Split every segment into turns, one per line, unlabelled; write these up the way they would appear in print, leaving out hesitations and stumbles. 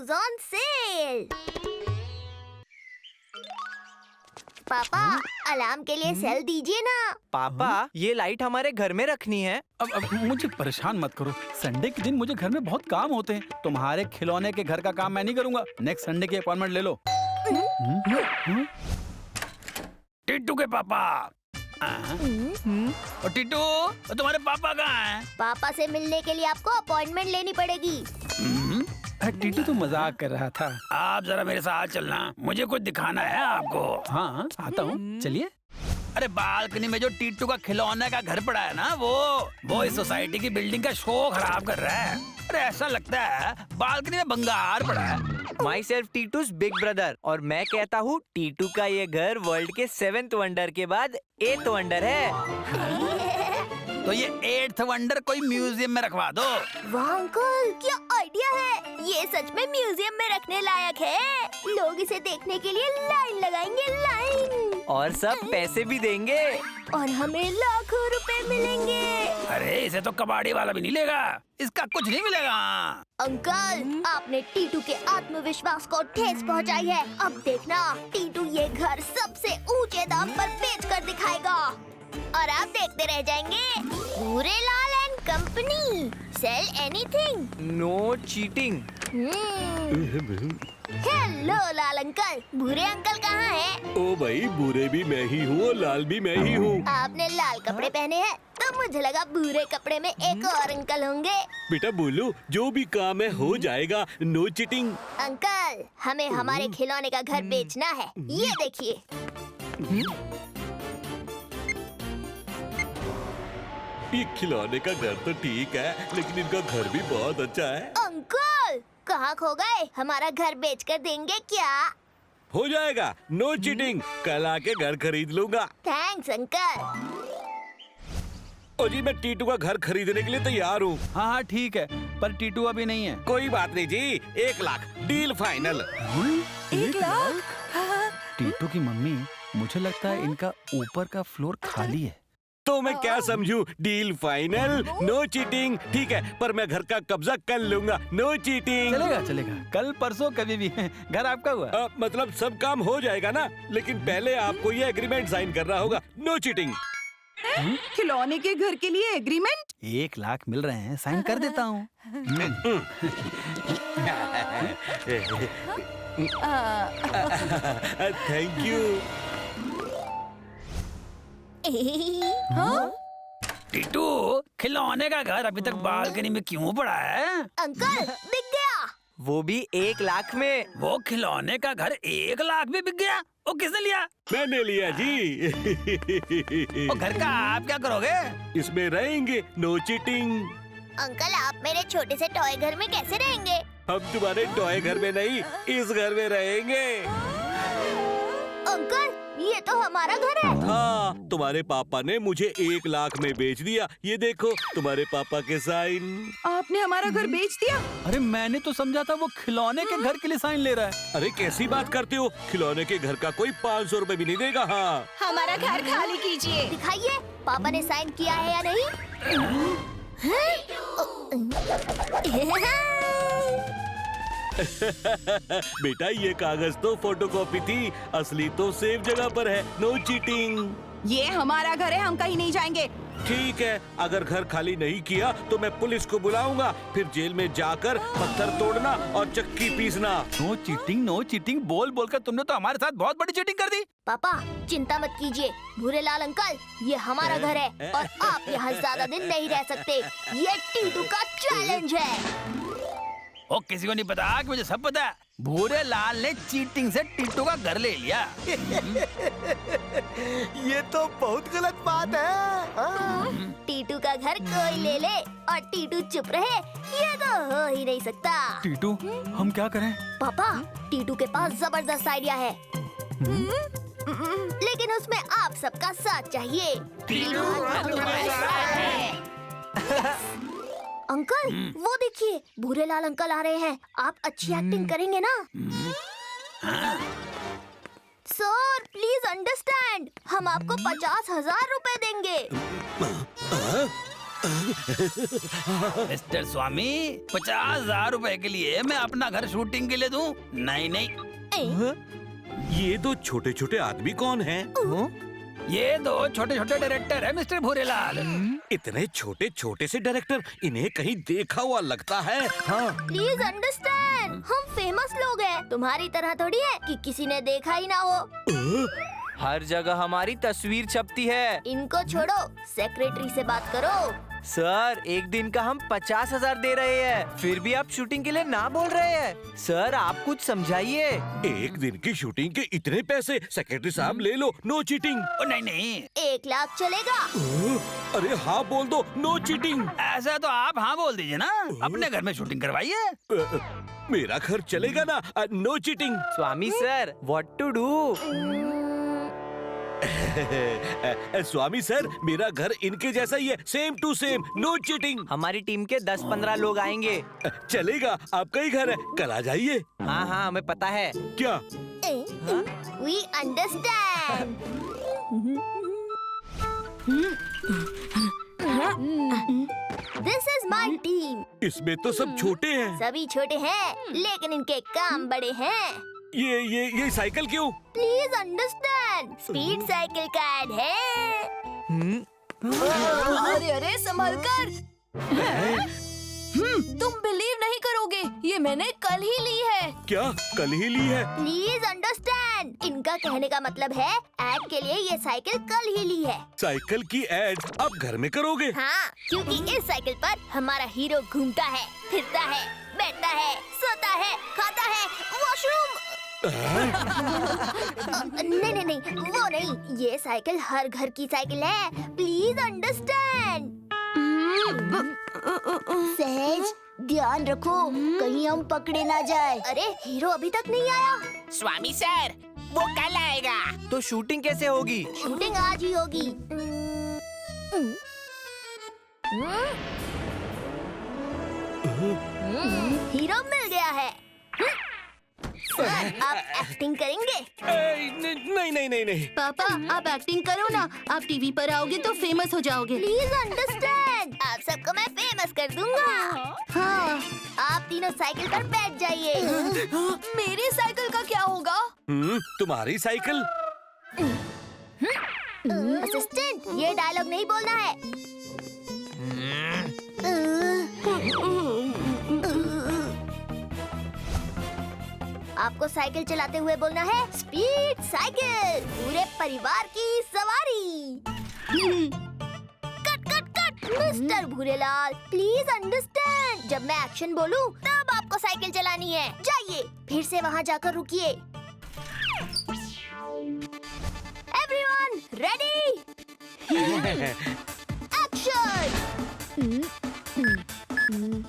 Tigos on sale! पापा, alarm के लिए सेल दीजिए ना।
पापा, ये लाइट हमारे घर में रखनी है।
अब मुझे परेशान मत करो। संडे के दिन मुझे घर में बहुत काम होते हैं। तुम्हारे खिलौने के घर का काम मैं नहीं करूंगा। नेक्स्ट संडे की अपॉइंटमेंट ले लो। टिट्टू के पापा। और टिट्टू, तुम्हारे पापा कहाँ हैं?
पापा से मिलने के लिए आपको अपॉइंटमेंट लेनी पड़ेगी।
टिट्टू तो मजाक कर रहा था। आप जरा मेरे साथ चलना, मुझे कुछ दिखाना है आपको। हाँ, आता हूँ, चलिए। अरे बालकनी में जो टिट्टू का खिलौने का घर पड़ा है ना, वो इस सोसाइटी की बिल्डिंग का शो खराब कर रहा है। अरे ऐसा लगता है बालकनी में बंगार पड़ा है।
माई सेल्फ टीटू's बिग ब्रदर, और मैं कहता हूँ टीटू का ये घर वर्ल्ड के 7th वंडर के बाद 8th वंडर है।
तो ये 8th वंडर कोई म्यूजियम में रखवा दो।
वाह अंकल, क्या आइडिया है। ये सच में म्यूजियम में रखने लायक है। लोग इसे देखने के लिए लाइन लगाएंगे, लाइन।
और सब पैसे भी देंगे।
और हमें लाखों रुपए मिलेंगे।
अरे इसे तो कबाड़ी वाला भी नहीं लेगा। इसका कुछ नहीं मिलेगा।
अंकल, आपने टीटू के आत्मविश्वास को ठेस पहुंचाई है। अब देखना, टीटू ये घर सबसे ऊंचे दाम पर बेच कर दिखाएगा और आप देखते रह जाएंगे। Bhurelal and company, sell anything,
no cheating.
Hello Lal uncle, Bhure uncle कहाँ हैं?
ओ भाई, भूरे भी मैं ही हूँ और लाल भी मैं ही हूँ।
आपने लाल कपड़े पहने हैं, तो मुझे लगा भूरे कपड़े में एक और अंकल होंगे।
बेटा बोलो, जो भी काम है हो जाएगा, नो चीटिंग।
अंकल, हमें हमारे खिलौने का घर बेचना है। ये देखिए।
ये खिलौने का घर तो ठीक है, लेकिन इनका घर भी बहुत अच्छा है।
अंकल, कहाँ खो गए? हमारा घर बेचकर देंगे क्या?
हो जाएगा, नो चीटिंग। कल आके घर खरीद लूंगा।
Thanks uncle.
ओ जी, मैं टीटू का घर खरीदने के लिए तैयार हूँ।
हाँ हाँ ठीक है, पर टीटू अभी नहीं है।
कोई बात नहीं जी, 1 लाख डील फाइनल।
1 लाख? टीटू की मम्मी, मुझे लगता है इनका ऊपर का फ्लोर खाली है।
तो मैं क्या समझूं, डील फाइनल, नो चीटिंग। ठीक है, पर मैं घर का कब्जा कर लूंगा, नो चीटिंग।
चलेगा चलेगा, कल परसों कभी भी। घर आपका हुआ।
मतलब सब काम हो जाएगा ना, लेकिन पहले आपको ये एग्रीमेंट साइन करना होगा, नो चीटिंग।
खिलौने के घर के लिए एग्रीमेंट?
1 लाख मिल रहे हैं, साइन कर देता हूँ।
Thank you.
टीटू, खिलौने का घर अभी तक बालकनी में क्यों पड़ा है?
अंकल, बिक गया।
वो भी 1 लाख में।
वो खिलौने का घर 1 लाख में बिक गया? वो किसने लिया?
मैंने लिया जी।
वो घर का आप क्या करोगे?
इसमें रहेंगे, नो चीटिंग।
अंकल, आप मेरे छोटे से टॉय घर में कैसे रहेंगे?
हम तुम्हारे टॉय घर में नहीं, इस घर में रहेंगे।
अंकल, ये तो हमारा घर है।
हाँ, तुम्हारे पापा ने मुझे 1 लाख में बेच दिया। ये देखो, तुम्हारे पापा के साइन।
आपने हमारा घर बेच दिया?
अरे मैंने तो समझा था वो खिलौने के घर के लिए साइन ले रहा है।
अरे कैसी बात करते हो, खिलौने के घर का कोई 500 रुपए भी नहीं देगा। हाँ,
हमारा घर खाली कीजिए।
दिखाइए, पापा ने साइन किया है या नहीं?
बेटा, ये कागज तो फोटोकॉपी थी, असली तो सेफ जगह पर है, नो चीटिंग।
ये हमारा घर है, हम कहीं नहीं जाएंगे।
ठीक है, अगर घर खाली नहीं किया तो मैं पुलिस को बुलाऊंगा, फिर जेल में जाकर पत्थर तोड़ना और चक्की पीसना।
नो चीटिंग, नो चीटिंग बोल बोल कर तुमने तो हमारे साथ बहुत बड़ी चीटिंग कर दी।
पापा, चिंता मत कीजिए भूरेलाल अंकल, ये हमारा घर है और आप यहाँ ज्यादा दिन नहीं रह सकते। ये टीटू का चैलेंज है।
ओ, किसी को नहीं पता कि मुझे सब पता है। भूरे लाल ने चीटिंग से टीटू का घर ले लिया।
ये तो बहुत गलत बात है।
टीटू का घर कोई ले ले और टीटू चुप रहे, ये तो हो ही नहीं सकता।
टीटू, हम क्या करें?
पापा, टीटू के पास जबरदस्त आइडिया है, लेकिन उसमें आप सबका साथ चाहिए। अंकल, वो देखिए, भूरेलाल अंकल आ रहे हैं। आप अच्छी एक्टिंग करेंगे ना? सर, प्लीज अंडरस्टैंड, हम आपको 50,000 रुपए देंगे।
मिस्टर स्वामी, 50,000 रुपए के लिए मैं अपना घर शूटिंग के लिए दूं? नहीं नहीं,
ये दो छोटे छोटे आदमी कौन हैं?
ये दो छोटे छोटे डायरेक्टर है मिस्टर भूरेलाल।
इतने छोटे छोटे से डायरेक्टर, इन्हें कहीं देखा हुआ लगता है। हाँ,
प्लीज अंडरस्टैंड, हम फेमस लोग हैं, तुम्हारी तरह थोड़ी है कि किसी ने देखा ही ना हो।
हर जगह हमारी तस्वीर छपती है।
इनको छोड़ो, सेक्रेटरी से बात करो।
सर, एक दिन का हम 50,000 दे रहे हैं, फिर भी आप शूटिंग के लिए ना बोल रहे हैं। सर, आप कुछ समझाइए।
एक दिन की शूटिंग के इतने पैसे? सेक्रेटरी साहब ले लो, नो चीटिंग।
नहीं नहीं,
1 लाख चलेगा?
अरे हाँ बोल दो, नो चीटिंग।
ऐसा तो आप हाँ बोल दीजिए ना, अपने घर में शूटिंग करवाइए।
मेरा घर चलेगा ना, no cheating.
Swami sir, what to do?
Swami sir, मेरा घर इनके जैसा ही है, same to same, no cheating.
हमारी टीम के 10-15 लोग आएंगे।
चलेगा, आपका ही घर है, कल आ जाइए।
हाँ हाँ, हमें पता है।
क्या?
We understand. This is my team.
इसमें तो सब छोटे हैं।
सभी छोटे हैं, लेकिन इनके काम बड़े हैं।
ये साइकिल क्यों?
प्लीज अंडरस्टैंड, स्पीड साइकिल का ऐड है।
अरे अरे संभल कर। तुम बिलीव नहीं करोगे, ये मैंने कल ही ली है।
क्या कल ही ली है?
प्लीज अंडरस्टैंड, इनका कहने का मतलब है ऐड के लिए ये साइकिल कल ही ली है।
साइकिल की एड आप घर में करोगे?
हाँ, क्योंकि इस साइकिल पर हमारा हीरो घूमता है, फिरता है, बैठता है, सोता है, खाता है, वॉशरूम। नहीं नहीं नहीं, वो नहीं, ये साइकिल हर घर की साइकिल है। Please understand. सहज, ध्यान रखो, कहीं हम पकड़े ना जाए। अरे हीरो अभी तक नहीं आया।
स्वामी सर, वो कल आएगा।
तो शूटिंग कैसे होगी?
शूटिंग आज ही होगी। हीरो मिल गया है। सर, आप एक्टिंग करेंगे?
नहीं नहीं नहीं नहीं।
पापा, आप एक्टिंग करो ना, आप टीवी पर आओगे तो फेमस हो जाओगे।
प्लीज अंडरस्टैंड, आप सबको मैं फेमस कर दूंगा। हाँ, आप तीनों साइकिल पर बैठ जाइए।
मेरी साइकिल का क्या होगा?
तुम्हारी साइकिल?
असिस्टेंट, ये डायलॉग नहीं बोलना है। आपको साइकिल चलाते हुए बोलना है, स्पीड साइकिल, पूरे परिवार की सवारी। Cut cut cut, mister Bhurelal, please understand, जब मैं एक्शन बोलूं तब आपको साइकिल चलानी है। जाइए, फिर से वहां जाकर रुकिए। Everyone ready? Action.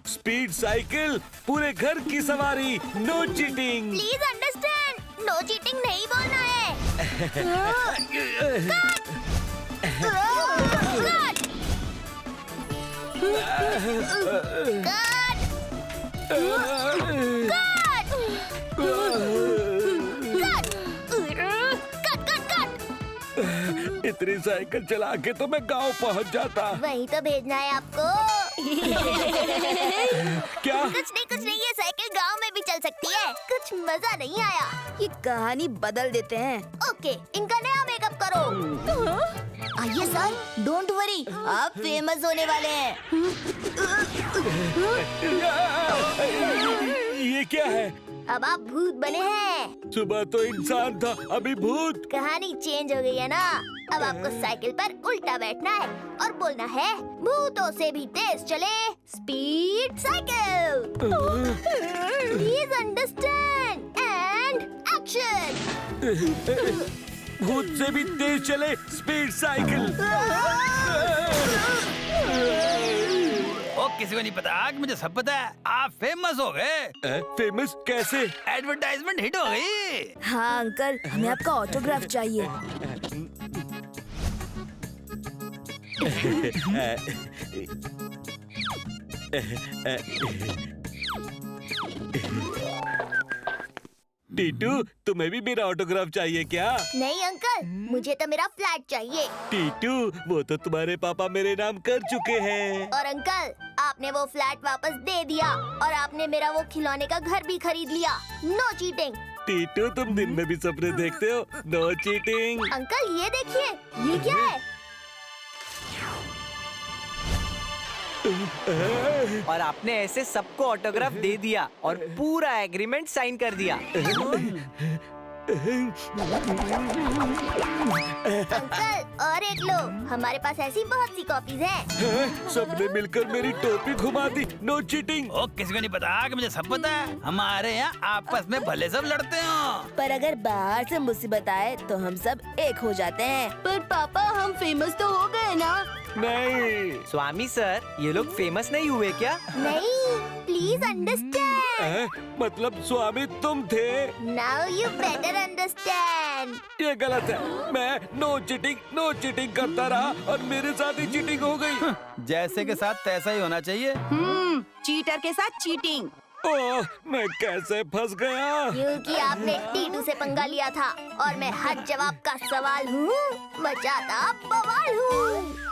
Speed cycle, पूरे घर की सवारी, no cheating.
Please understand, no cheating नहीं बोलना है।
इतनी साइकिल चला के तो मैं गांव पहुंच जाता।
वहीं तो भेजना है आपको।
क्या?
कुछ नहीं, ये साइकिल गांव में भी चल सकती है। कुछ मजा नहीं आया।
ये कहानी बदल देते हैं।
ओके, इनका नया मेकअप करो। आइए सर, डोंट वरी, आप फेमस होने वाले हैं।
ये क्या है?
अब आप भूत बने हैं।
सुबह तो इंसान था, अभी भूत।
कहानी चेंज हो गई है ना। अब आपको साइकिल पर उल्टा बैठना है और बोलना है, भूतों से भी तेज चले speed cycle. Please understand and action.
भूत से भी तेज चले स्पीड साइकिल।
ओ, किसी को नहीं पता कि मुझे सब पता है। आप फेमस हो गए।
फेमस कैसे?
एडवर्टाइजमेंट हिट हो गई।
हाँ अंकल, हमें आपका ऑटोग्राफ चाहिए।
टीटू, तुम्हें भी मेरा ऑटोग्राफ चाहिए क्या?
नहीं अंकल, मुझे तो मेरा फ्लैट चाहिए।
टीटू, वो तो तुम्हारे पापा मेरे नाम कर चुके हैं।
और अंकल, आपने वो फ्लैट वापस दे दिया और आपने मेरा वो खिलौने का घर भी खरीद लिया। No cheating.
टीटू, तुम दिन में भी सपने देखते हो? No cheating.
अंकल ये देखिए, ये क्या है?
और आपने ऐसे सबको ऑटोग्राफ दे दिया और पूरा एग्रीमेंट साइन कर दिया।
अंकल और एक लो, हमारे पास ऐसी बहुत सी कॉपीज हैं।
सबने मिलकर मेरी टोपी घुमा दी। No cheating.
ओ, किसी को नहीं पता कि मुझे सब पता है। हमारे यहाँ आपस में भले सब लड़ते हो।
पर अगर बाहर से मुसीबत आए तो हम सब एक हो जाते हैं।
पर पापा हम फेमस तो हो गए ना।
नहीं।
स्वामी सर, ये लोग फेमस नहीं हुए क्या?
नहीं, प्लीज अंडरस्टैंड।
मतलब स्वामी तुम थे?
Now you better understand.
ये गलत है। मैं नो चीटिंग करता रहा और मेरे साथ ही चीटिंग हो गई।
जैसे के साथ तैसा ही होना चाहिए।
चीटर के साथ चीटिंग।
ओह, मैं कैसे फंस गया?
क्योंकि आपने टीटू से पंगा लिया था और मैं हर जवाब का सवाल हूँ, मचाता बवाल हूँ।